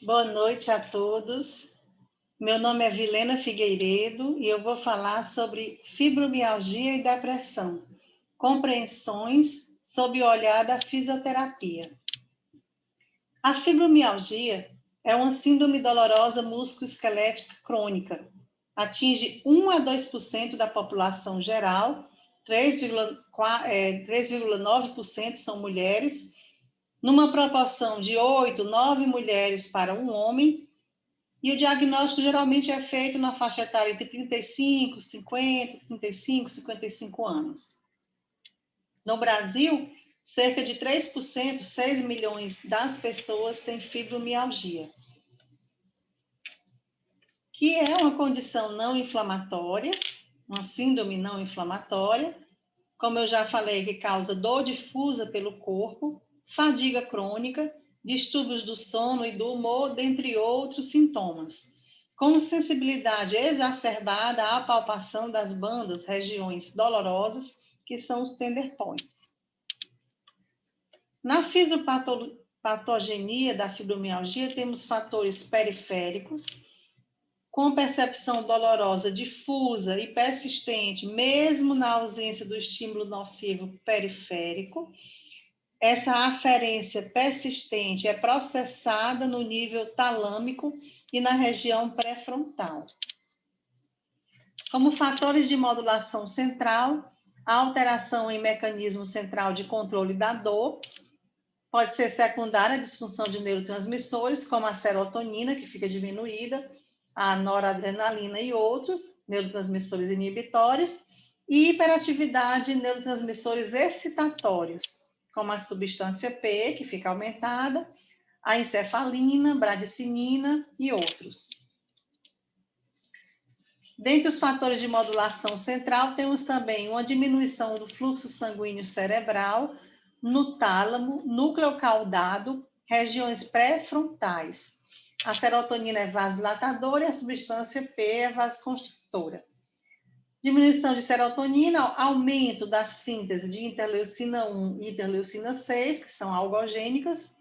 Boa noite a todos. Meu nome é Vilena Figueiredo e eu vou falar sobre fibromialgia e depressão, compreensões sob o olhar da fisioterapia. A fibromialgia é uma síndrome dolorosa musculoesquelética crônica. Atinge 1 a 2% da população geral, 3,9% são mulheres, numa proporção de 8, 9 mulheres para um homem. E o diagnóstico geralmente é feito na faixa etária entre 35, 50, 35, 55 anos. No Brasil, cerca de 3%, 6 milhões das pessoas têm fibromialgia, que é uma condição não inflamatória, uma síndrome não inflamatória, como eu já falei, que causa dor difusa pelo corpo, fadiga crônica, distúrbios do sono e do humor, dentre outros sintomas, com sensibilidade exacerbada à palpação das bandas, regiões dolorosas, que são os tender points. Na fisiopatogenia da fibromialgia, temos fatores periféricos, com percepção dolorosa difusa e persistente, mesmo na ausência do estímulo nocivo periférico. Essa aferência persistente é processada no nível talâmico e na região pré-frontal. Como fatores de modulação central, a alteração em mecanismo central de controle da dor, pode ser secundária à disfunção de neurotransmissores, como a serotonina, que fica diminuída, a noradrenalina e outros neurotransmissores inibitórios, e hiperatividade de neurotransmissores excitatórios, como a substância P, que fica aumentada, a encefalina, bradicinina e outros. Dentre os fatores de modulação central, temos também uma diminuição do fluxo sanguíneo cerebral no tálamo, núcleo caudado, regiões pré-frontais. A serotonina é vasodilatadora e a substância P é vasoconstritora. Diminuição de serotonina, aumento da síntese de interleucina 1 e interleucina 6, que são algogênicas,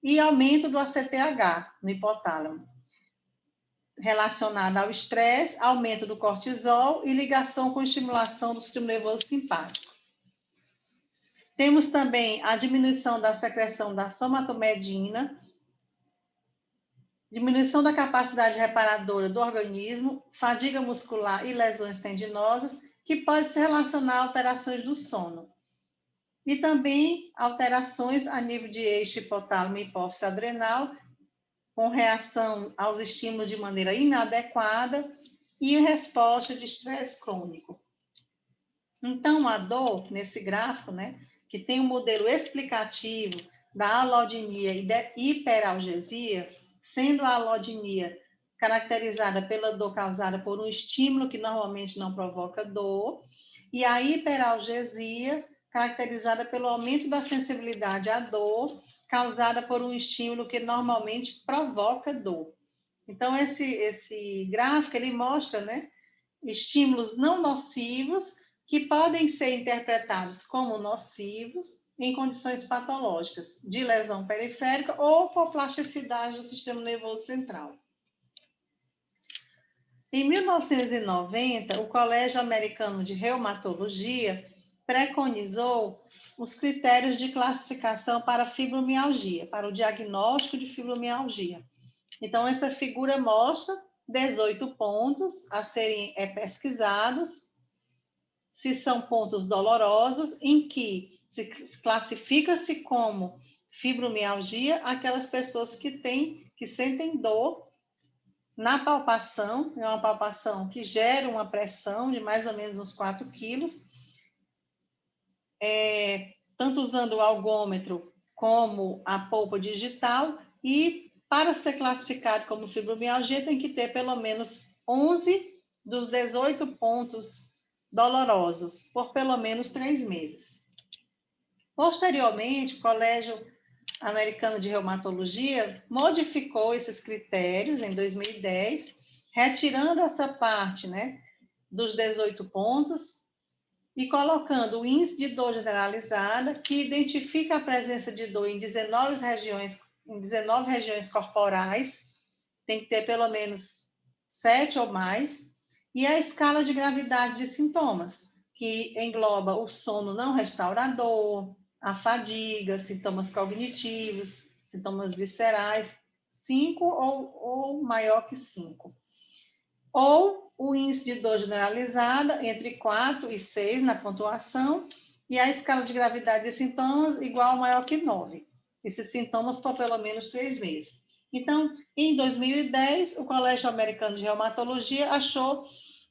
e aumento do ACTH no hipotálamo, relacionada ao estresse, aumento do cortisol e ligação com estimulação do sistema nervoso simpático. Temos também a diminuição da secreção da somatomedina, diminuição da capacidade reparadora do organismo, fadiga muscular e lesões tendinosas, que pode se relacionar a alterações do sono. E também alterações a nível de eixo hipotálamo e hipófise adrenal, com reação aos estímulos de maneira inadequada e resposta de estresse crônico. Então, a dor, nesse gráfico, que tem um modelo explicativo da alodinia e da hiperalgesia, sendo a alodinia caracterizada pela dor causada por um estímulo que normalmente não provoca dor, e a hiperalgesia caracterizada pelo aumento da sensibilidade à dor, causada por um estímulo que normalmente provoca dor. Então, esse gráfico, ele mostra, estímulos não nocivos que podem ser interpretados como nocivos em condições patológicas de lesão periférica ou por plasticidade do sistema nervoso central. Em 1990, o Colégio Americano de Reumatologia preconizou os critérios de classificação para fibromialgia, para o diagnóstico de fibromialgia. Então, essa figura mostra 18 pontos a serem pesquisados, se são pontos dolorosos, em que se classifica-se como fibromialgia aquelas pessoas que sentem dor na palpação, é uma palpação que gera uma pressão de mais ou menos uns 4 quilos, tanto usando o algômetro como a polpa digital, e para ser classificado como fibromialgia tem que ter pelo menos 11 dos 18 pontos dolorosos por pelo menos 3 meses. Posteriormente, o Colégio Americano de Reumatologia modificou esses critérios em 2010, retirando essa parte, dos 18 pontos e colocando o índice de dor generalizada, que identifica a presença de dor em 19 regiões em 19 regiões corporais, tem que ter pelo menos 7 ou mais, e a escala de gravidade de sintomas, que engloba o sono não restaurador, a fadiga, sintomas cognitivos, sintomas viscerais, 5 ou maior que 5. Ou o índice de dor generalizada entre 4 e 6 na pontuação, e a escala de gravidade de sintomas igual ou maior que 9. Esses sintomas por pelo menos 3 meses. Então, em 2010, o Colégio Americano de Reumatologia achou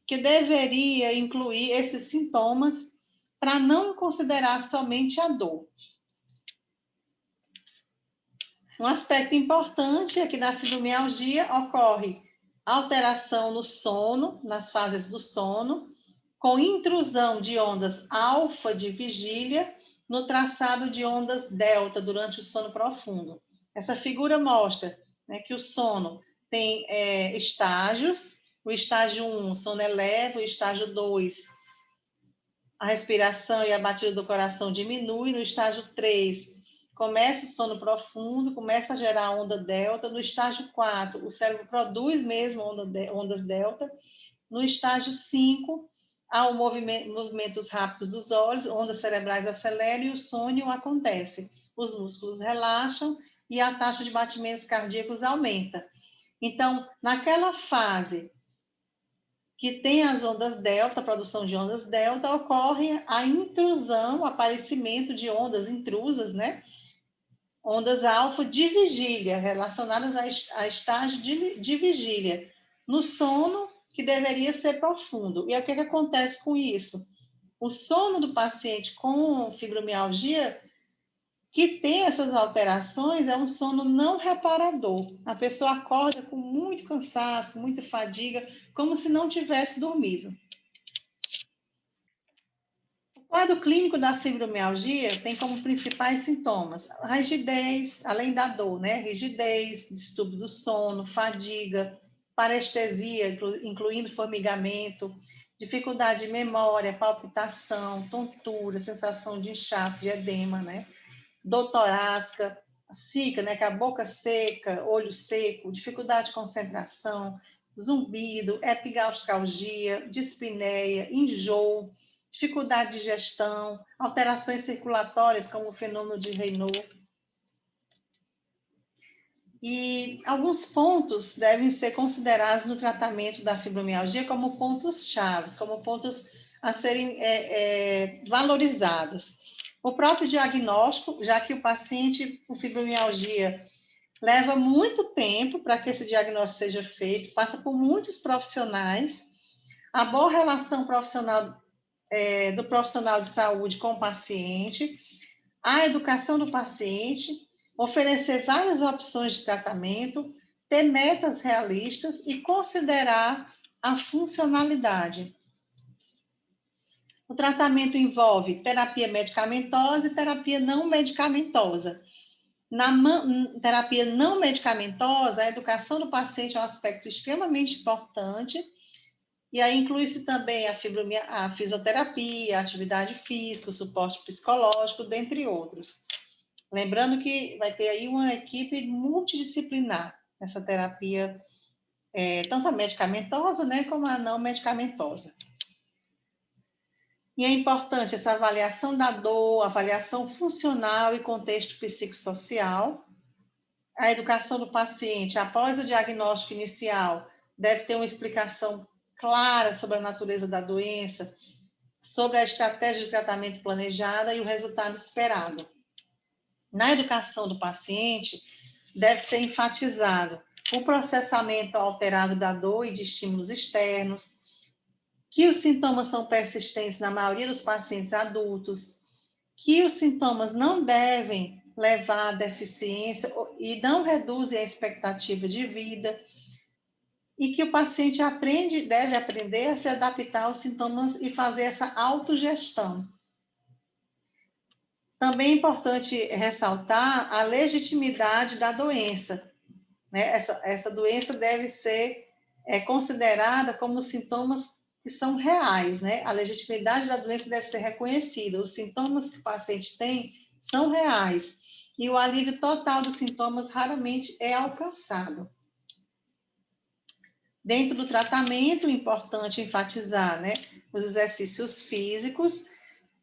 que deveria incluir esses sintomas para não considerar somente a dor. Um aspecto importante é que na fibromialgia ocorre alteração no sono, nas fases do sono, com intrusão de ondas alfa de vigília no traçado de ondas delta durante o sono profundo. Essa figura mostra, né, que o sono tem estágios. O estágio 1, o sono é leve. O estágio 2, a respiração e a batida do coração diminui. No estágio 3, começa o sono profundo, começa a gerar onda delta. No estágio 4, o cérebro produz mesmo ondas delta. No estágio 5, há movimentos rápidos dos olhos, ondas cerebrais aceleram e o sonho acontece. Os músculos relaxam e a taxa de batimentos cardíacos aumenta. Então, naquela fase que tem as ondas delta, a produção de ondas delta, ocorre a intrusão, o aparecimento de ondas intrusas, né? Ondas alfa de vigília, relacionadas a estágio de vigília. No sono, que deveria ser profundo. E o que acontece com isso? O sono do paciente com fibromialgia, que tem essas alterações, é um sono não reparador. A pessoa acorda com muito cansaço, com muita fadiga, como se não tivesse dormido. O quadro clínico da fibromialgia tem como principais sintomas a rigidez, além da dor, né? Rigidez, distúrbio do sono, fadiga, parestesia, incluindo formigamento, dificuldade de memória, palpitação, tontura, sensação de inchaço, de edema, né? Dor torácica, cica, né? Com a boca seca, olho seco, dificuldade de concentração, zumbido, epigastralgia, dispneia, enjoo, dificuldade de digestão, alterações circulatórias, como o fenômeno de Raynaud. E alguns pontos devem ser considerados no tratamento da fibromialgia como pontos chaves, como pontos a serem valorizados. O próprio diagnóstico, já que o paciente com fibromialgia leva muito tempo para que esse diagnóstico seja feito, passa por muitos profissionais, a boa relação profissional do profissional de saúde com o paciente, a educação do paciente, oferecer várias opções de tratamento, ter metas realistas e considerar a funcionalidade. O tratamento envolve terapia medicamentosa e terapia não medicamentosa. Na terapia não medicamentosa, a educação do paciente é um aspecto extremamente importante, e aí inclui-se também a fisioterapia, a atividade física, o suporte psicológico, dentre outros. Lembrando que vai ter aí uma equipe multidisciplinar nessa terapia, tanto a medicamentosa, né, como a não medicamentosa. E é importante essa avaliação da dor, avaliação funcional e contexto psicossocial. A educação do paciente, após o diagnóstico inicial, deve ter uma explicação clara sobre a natureza da doença, sobre a estratégia de tratamento planejada e o resultado esperado. Na educação do paciente, deve ser enfatizado o processamento alterado da dor e de estímulos externos, que os sintomas são persistentes na maioria dos pacientes adultos, que os sintomas não devem levar à deficiência e não reduzem a expectativa de vida, e que o paciente deve aprender a se adaptar aos sintomas e fazer essa autogestão. Também é importante ressaltar a legitimidade da doença, né? Essa doença deve ser considerada como sintomas que são reais, né? A legitimidade da doença deve ser reconhecida. Os sintomas que o paciente tem são reais. e o alívio total dos sintomas raramente é alcançado. Dentro do tratamento, é importante enfatizar, os exercícios físicos,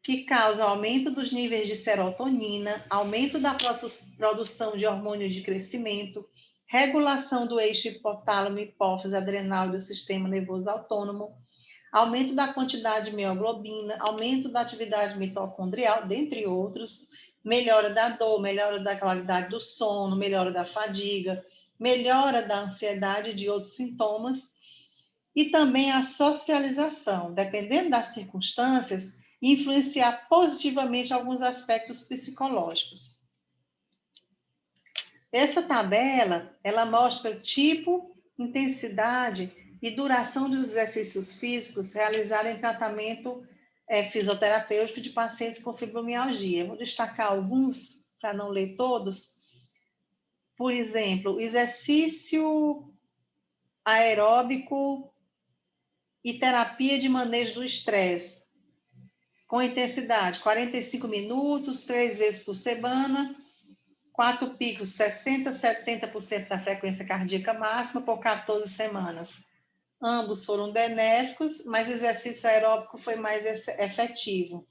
que causam aumento dos níveis de serotonina, aumento da produção de hormônio de crescimento, regulação do eixo hipotálamo, hipófise, adrenal e do sistema nervoso autônomo, aumento da quantidade de mioglobina, aumento da atividade mitocondrial, dentre outros, melhora da dor, melhora da qualidade do sono, melhora da fadiga, melhora da ansiedade e de outros sintomas, e também a socialização, dependendo das circunstâncias, influenciar positivamente alguns aspectos psicológicos. Essa tabela, ela mostra o tipo, intensidade e duração dos exercícios físicos realizados em tratamento fisioterapêutico de pacientes com fibromialgia. Vou destacar alguns, para não ler todos. Por exemplo, exercício aeróbico e terapia de manejo do estresse, com intensidade 45 minutos, 3 vezes por semana, 4 picos, 60% a 70% da frequência cardíaca máxima por 14 semanas. Ambos foram benéficos, mas o exercício aeróbico foi mais efetivo.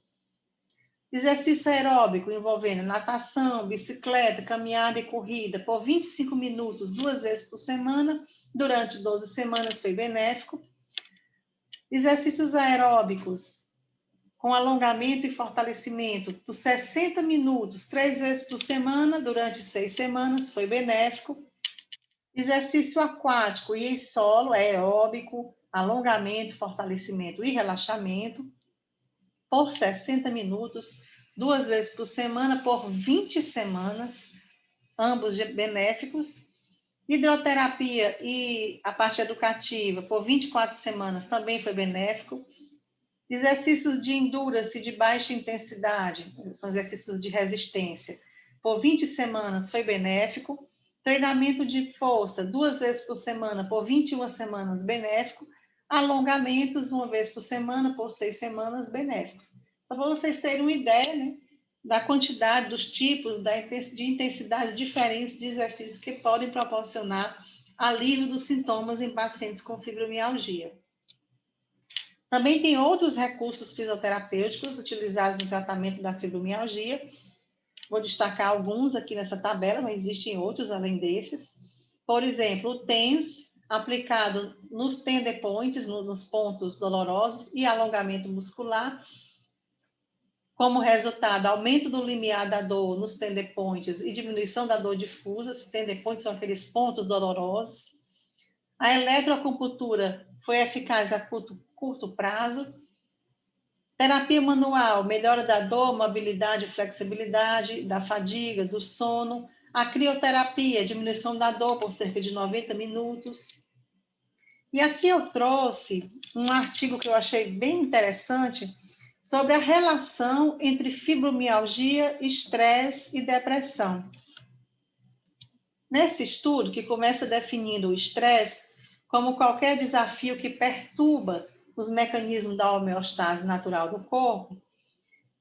Exercício aeróbico envolvendo natação, bicicleta, caminhada e corrida por 25 minutos, 2 vezes por semana, durante 12 semanas foi benéfico. Exercícios aeróbicos com alongamento e fortalecimento por 60 minutos, 3 vezes por semana, durante 6 semanas, foi benéfico. Exercício aquático e em solo, aeróbico, alongamento, fortalecimento e relaxamento, por 60 minutos, 2 vezes por semana, por 20 semanas, ambos benéficos. Hidroterapia e a parte educativa, por 24 semanas, também foi benéfico. Exercícios de endurance de baixa intensidade, são exercícios de resistência, por 20 semanas foi benéfico. Treinamento de força, 2 vezes por semana, por 21 semanas, benéfico. Alongamentos, 1 vez por semana, por 6 semanas, benéficos. Então, para vocês terem uma ideia, da quantidade, dos tipos, de intensidades diferentes de exercícios que podem proporcionar alívio dos sintomas em pacientes com fibromialgia. Também tem outros recursos fisioterapêuticos utilizados no tratamento da fibromialgia. Vou destacar alguns aqui nessa tabela, mas existem outros além desses. Por exemplo, o TENS, aplicado nos tender points, nos pontos dolorosos, e alongamento muscular. Como resultado, aumento do limiar da dor nos tender points e diminuição da dor difusa. Os tender points são aqueles pontos dolorosos. A eletroacupuntura foi eficaz a curto prazo. Terapia manual, melhora da dor, mobilidade e flexibilidade, da fadiga, do sono. A crioterapia, diminuição da dor por cerca de 90 minutos. E aqui eu trouxe um artigo que eu achei bem interessante sobre a relação entre fibromialgia, estresse e depressão. Nesse estudo, que começa definindo o estresse como qualquer desafio que perturba os mecanismos da homeostase natural do corpo,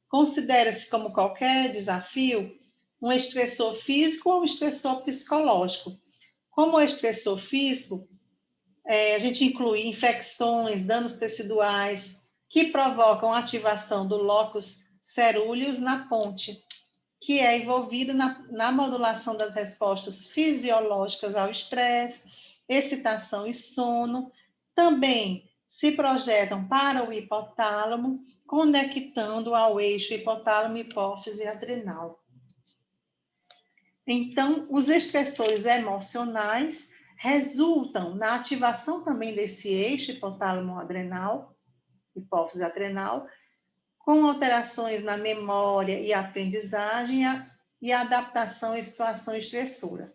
considera-se como qualquer desafio um estressor físico ou um estressor psicológico. Como o estressor físico, a gente inclui infecções, danos teciduais, que provocam ativação do locus ceruleus na ponte, que é envolvido na modulação das respostas fisiológicas ao estresse, excitação e sono. Também se projetam para o hipotálamo, conectando ao eixo hipotálamo, hipófise e adrenal. Então, os estressores emocionais resultam na ativação também desse eixo hipotálamo-adrenal, hipófise adrenal, com alterações na memória e aprendizagem e adaptação em situação estressora.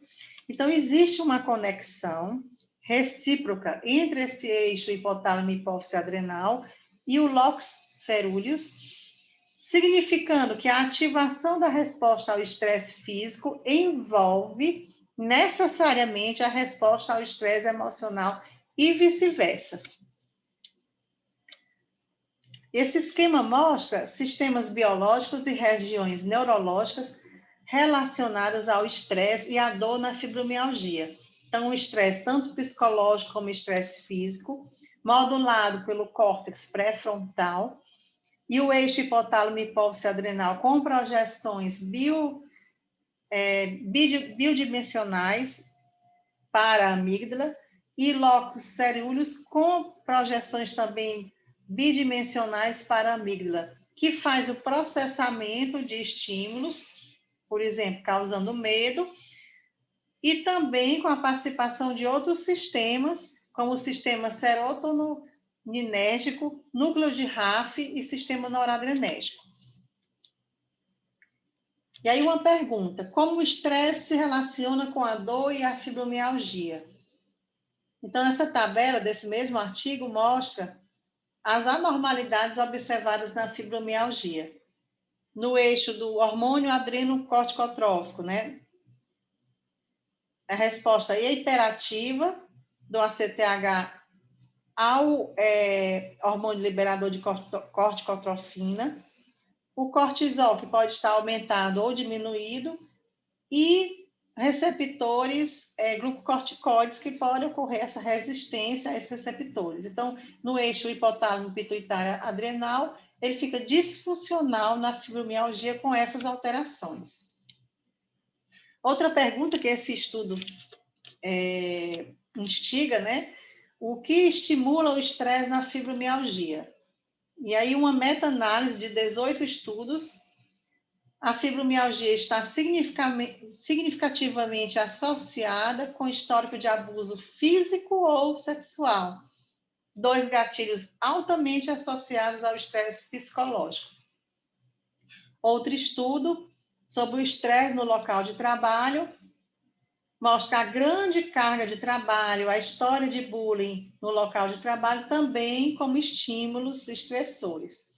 Então, existe uma conexão recíproca entre esse eixo hipotálamo, hipófise adrenal e o locus ceruleus, significando que a ativação da resposta ao estresse físico envolve necessariamente a resposta ao estresse emocional e vice-versa. Esse esquema mostra sistemas biológicos e regiões neurológicas relacionadas ao estresse e à dor na fibromialgia. Então, o estresse tanto psicológico como estresse físico, modulado pelo córtex pré-frontal, e o eixo hipotálamo hipófise adrenal com projeções bidimensionais para a amígdala e lóculos cerúleos com projeções também bidimensionais para a amígdala, que faz o processamento de estímulos, por exemplo, causando medo, e também com a participação de outros sistemas, como o sistema serotoninérgico, núcleo de RAF e sistema noradrenérgico. E aí uma pergunta, como o estresse se relaciona com a dor e a fibromialgia? Então, essa tabela desse mesmo artigo mostra as anormalidades observadas na fibromialgia, no eixo do hormônio adrenocorticotrófico, né? A resposta é hiperativa do ACTH ao hormônio liberador de corticotrofina, o cortisol, que pode estar aumentado ou diminuído, e receptores glucocorticoides, que pode ocorrer essa resistência a esses receptores. Então, no eixo hipotálamo pituitário adrenal, ele fica disfuncional na fibromialgia com essas alterações. Outra pergunta que esse estudo instiga, né? O que estimula o estresse na fibromialgia? E aí, uma meta-análise de 18 estudos, a fibromialgia está significativamente associada com histórico de abuso físico ou sexual, 2 gatilhos altamente associados ao estresse psicológico. Outro estudo sobre o estresse no local de trabalho mostra a grande carga de trabalho, a história de bullying no local de trabalho também como estímulos estressores.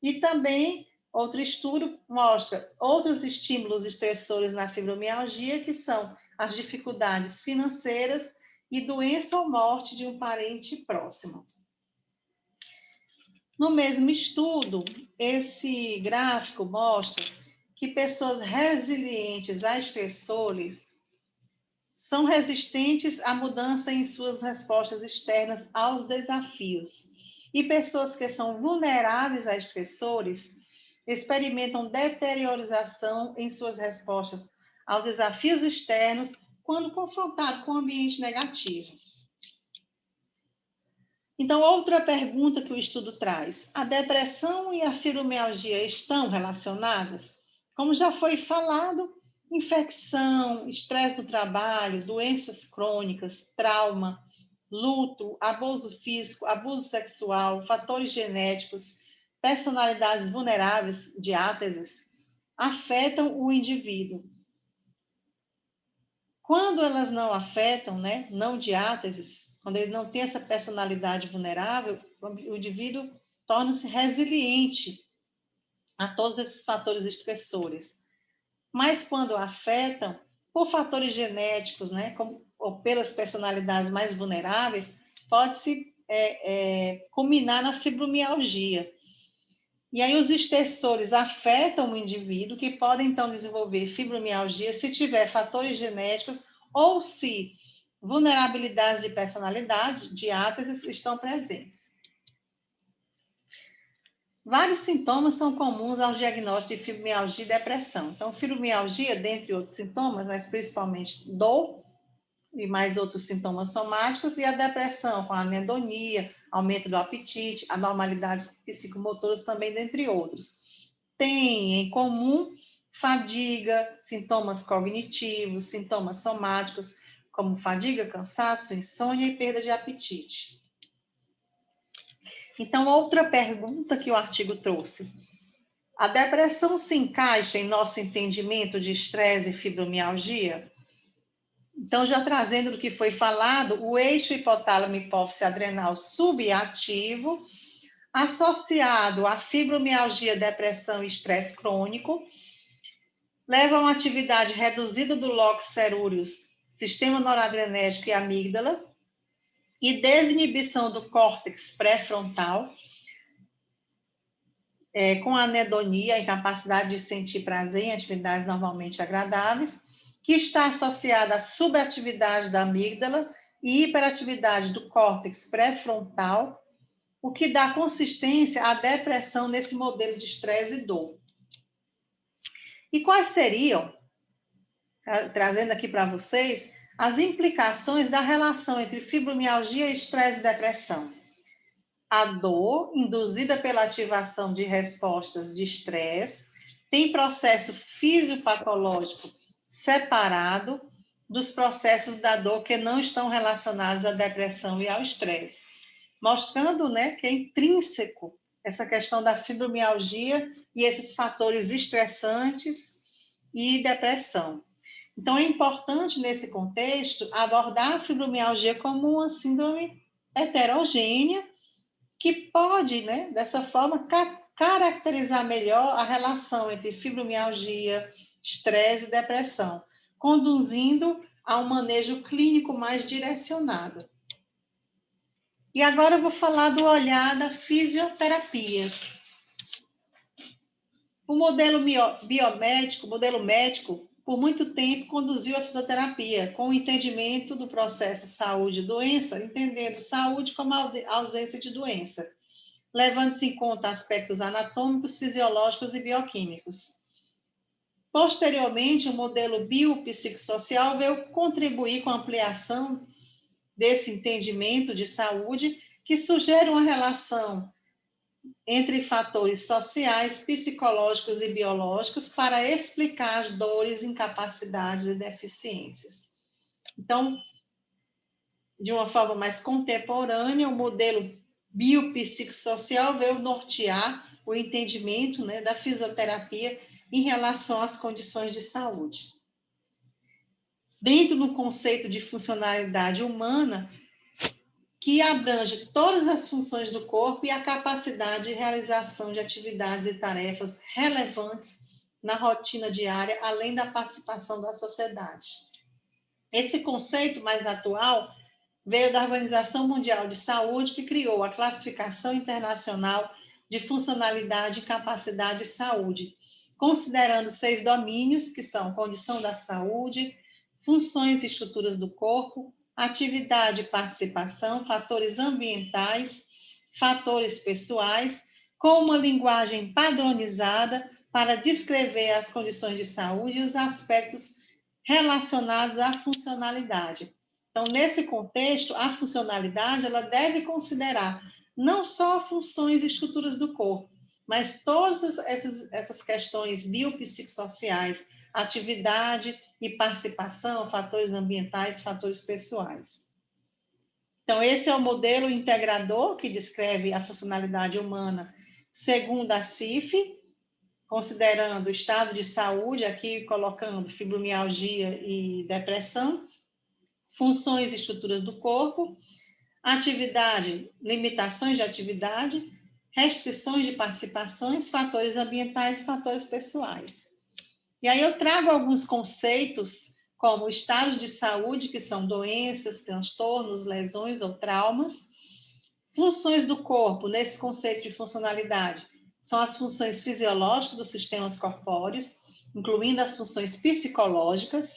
E também, outro estudo mostra outros estímulos estressores na fibromialgia, que são as dificuldades financeiras e doença ou morte de um parente próximo. No mesmo estudo, esse gráfico mostra que pessoas resilientes a estressores são resistentes à mudança em suas respostas externas aos desafios. E pessoas que são vulneráveis a estressores experimentam deteriorização em suas respostas aos desafios externos quando confrontado com um ambiente negativo. Então, outra pergunta que o estudo traz: a depressão e a fibromialgia estão relacionadas? Como já foi falado, infecção, estresse do trabalho, doenças crônicas, trauma, luto, abuso físico, abuso sexual, fatores genéticos, personalidades vulneráveis, diáteses, afetam o indivíduo. Quando elas não afetam, né, não diáteses, quando ele não tem essa personalidade vulnerável, o indivíduo torna-se resiliente a todos esses fatores estressores. Mas quando afetam, por fatores genéticos, né, ou pelas personalidades mais vulneráveis, pode-se culminar na fibromialgia. E aí os estressores afetam o indivíduo, que pode então desenvolver fibromialgia se tiver fatores genéticos ou se vulnerabilidades de personalidade, diáteses, estão presentes. Vários sintomas são comuns ao diagnóstico de fibromialgia e depressão. Então, fibromialgia, dentre outros sintomas, mas principalmente dor e mais outros sintomas somáticos, e a depressão com anedonia, aumento do apetite, anormalidades psicomotoras também, dentre outros. Tem em comum fadiga, sintomas cognitivos, sintomas somáticos, como fadiga, cansaço, insônia e perda de apetite. Então, outra pergunta que o artigo trouxe: a depressão se encaixa em nosso entendimento de estresse e fibromialgia? Então, já trazendo do que foi falado, o eixo hipotálamo hipófise adrenal subativo, associado à fibromialgia, depressão e estresse crônico, leva a uma atividade reduzida do lóculos cerúleos, sistema noradrenérgico e amígdala, e desinibição do córtex pré-frontal, com anedonia, incapacidade de sentir prazer em atividades normalmente agradáveis, que está associada à subatividade da amígdala e hiperatividade do córtex pré-frontal, o que dá consistência à depressão nesse modelo de estresse e dor. E quais seriam, trazendo aqui para vocês, as implicações da relação entre fibromialgia, estresse e depressão? A dor, induzida pela ativação de respostas de estresse, tem processo fisiopatológico separado dos processos da dor que não estão relacionados à depressão e ao estresse, mostrando, né, que é intrínseco essa questão da fibromialgia e esses fatores estressantes e depressão. Então, é importante, nesse contexto, abordar a fibromialgia como uma síndrome heterogênea que pode, né, dessa forma, caracterizar melhor a relação entre fibromialgia, estresse e depressão, conduzindo a um manejo clínico mais direcionado. E agora eu vou falar do olhar da fisioterapia. O modelo biomédico, o modelo médico, por muito tempo conduziu a fisioterapia, com o entendimento do processo saúde-doença, entendendo saúde como ausência de doença, levando-se em conta aspectos anatômicos, fisiológicos e bioquímicos. Posteriormente, o modelo biopsicossocial veio contribuir com a ampliação desse entendimento de saúde, que sugere uma relação entre fatores sociais, psicológicos e biológicos para explicar as dores, incapacidades e deficiências. Então, de uma forma mais contemporânea, o modelo biopsicossocial veio nortear o entendimento, né, da fisioterapia em relação às condições de saúde. Dentro do conceito de funcionalidade humana, que abrange todas as funções do corpo e a capacidade de realização de atividades e tarefas relevantes na rotina diária, além da participação da sociedade. Esse conceito mais atual veio da Organização Mundial de Saúde, que criou a Classificação Internacional de Funcionalidade e Capacidade de Saúde, considerando 6 domínios, que são condição da saúde, funções e estruturas do corpo, atividade e participação, fatores ambientais, fatores pessoais, com uma linguagem padronizada para descrever as condições de saúde e os aspectos relacionados à funcionalidade. Então, nesse contexto, a funcionalidade ela deve considerar não só funções e estruturas do corpo, mas todas essas questões biopsicossociais, atividade e participação, fatores ambientais, fatores pessoais. Então, esse é o modelo integrador que descreve a funcionalidade humana segundo a CIF, considerando o estado de saúde, aqui colocando fibromialgia e depressão, funções e estruturas do corpo, atividade, limitações de atividade, restrições de participações, fatores ambientais e fatores pessoais. E aí eu trago alguns conceitos, como estados de saúde, que são doenças, transtornos, lesões ou traumas. Funções do corpo, nesse conceito de funcionalidade, são as funções fisiológicas dos sistemas corpóreos, incluindo as funções psicológicas.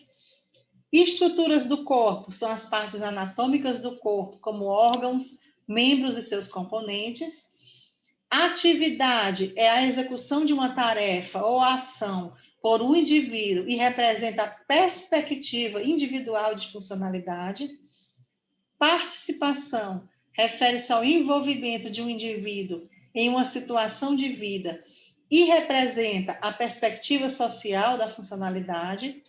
Estruturas do corpo são as partes anatômicas do corpo, como órgãos, membros e seus componentes. Atividade é a execução de uma tarefa ou ação por um indivíduo e representa a perspectiva individual de funcionalidade. Participação refere-se ao envolvimento de um indivíduo em uma situação de vida e representa a perspectiva social da funcionalidade.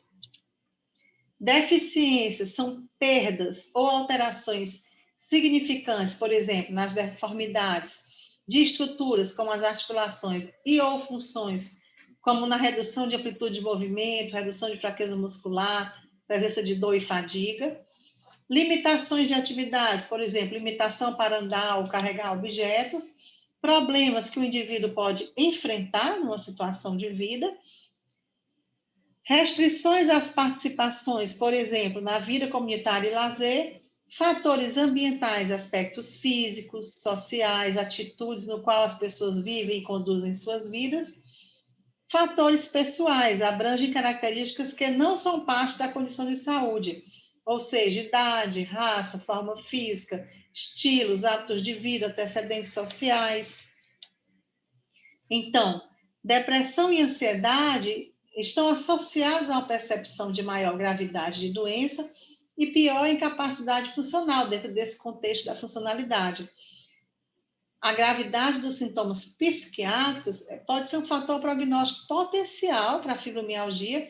Deficiências são perdas ou alterações significantes, por exemplo, nas deformidades de estruturas como as articulações e ou funções, como na redução de amplitude de movimento, redução de fraqueza muscular, presença de dor e fadiga. Limitações de atividades, por exemplo, limitação para andar ou carregar objetos, problemas que o indivíduo pode enfrentar numa situação de vida. Restrições às participações, por exemplo, na vida comunitária e lazer, Fatores ambientais, aspectos físicos, sociais, atitudes no qual as pessoas vivem e conduzem suas vidas. Fatores pessoais, abrangem características que não são parte da condição de saúde, ou seja, idade, raça, forma física, estilos, hábitos de vida, antecedentes sociais. Então, depressão e ansiedade estão associados a uma percepção de maior gravidade de doença e pior incapacidade funcional dentro desse contexto da funcionalidade. A gravidade dos sintomas psiquiátricos pode ser um fator prognóstico potencial para a fibromialgia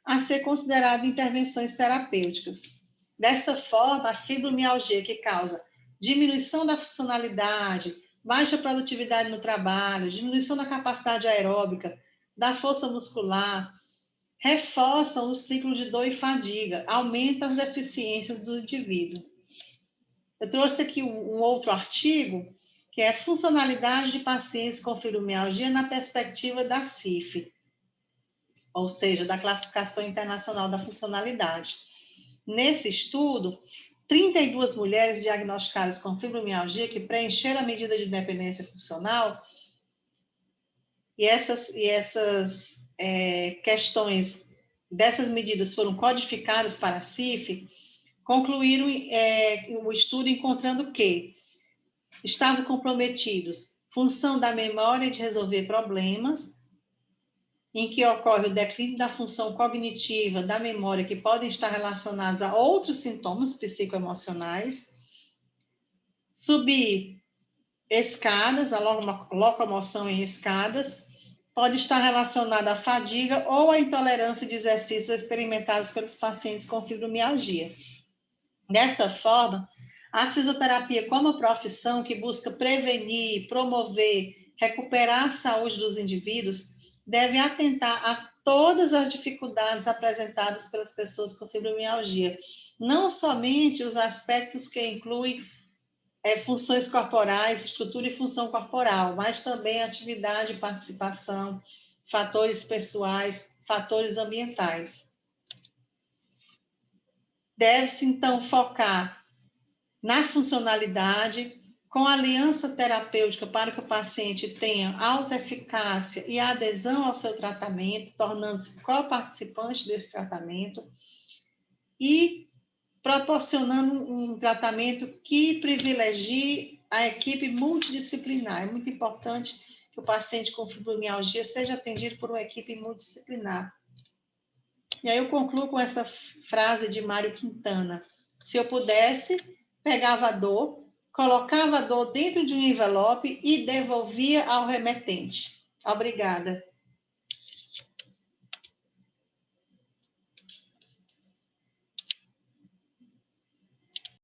a ser considerado em intervenções terapêuticas. Dessa forma, a fibromialgia que causa diminuição da funcionalidade, baixa produtividade no trabalho, diminuição da capacidade aeróbica, da força muscular, reforçam o ciclo de dor e fadiga, aumenta as deficiências do indivíduo. Eu trouxe aqui um outro artigo, que é funcionalidade de pacientes com fibromialgia na perspectiva da CIF, ou seja, da Classificação Internacional da Funcionalidade. Nesse estudo, 32 mulheres diagnosticadas com fibromialgia que preencheram a medida de dependência funcional, e essas questões dessas medidas foram codificadas para a CIF, concluíram o estudo encontrando que estavam comprometidos função da memória de resolver problemas, em que ocorre o declínio da função cognitiva da memória, que podem estar relacionados a outros sintomas psicoemocionais, subir escadas, a locomoção em escadas, pode estar relacionada à fadiga ou à intolerância de exercícios experimentados pelos pacientes com fibromialgia. Dessa forma, a fisioterapia como profissão que busca prevenir, promover, recuperar a saúde dos indivíduos, deve atentar a todas as dificuldades apresentadas pelas pessoas com fibromialgia, não somente os aspectos que incluem funções corporais, estrutura e função corporal, mas também atividade e participação, fatores pessoais, fatores ambientais. Deve-se, então, focar na funcionalidade, com aliança terapêutica para que o paciente tenha alta eficácia e adesão ao seu tratamento, tornando-se co-participante desse tratamento e proporcionando um tratamento que privilegie a equipe multidisciplinar. É muito importante que o paciente com fibromialgia seja atendido por uma equipe multidisciplinar. E aí eu concluo com essa frase de Mário Quintana: se eu pudesse, pegava a dor, colocava a dor dentro de um envelope e devolvia ao remetente. Obrigada.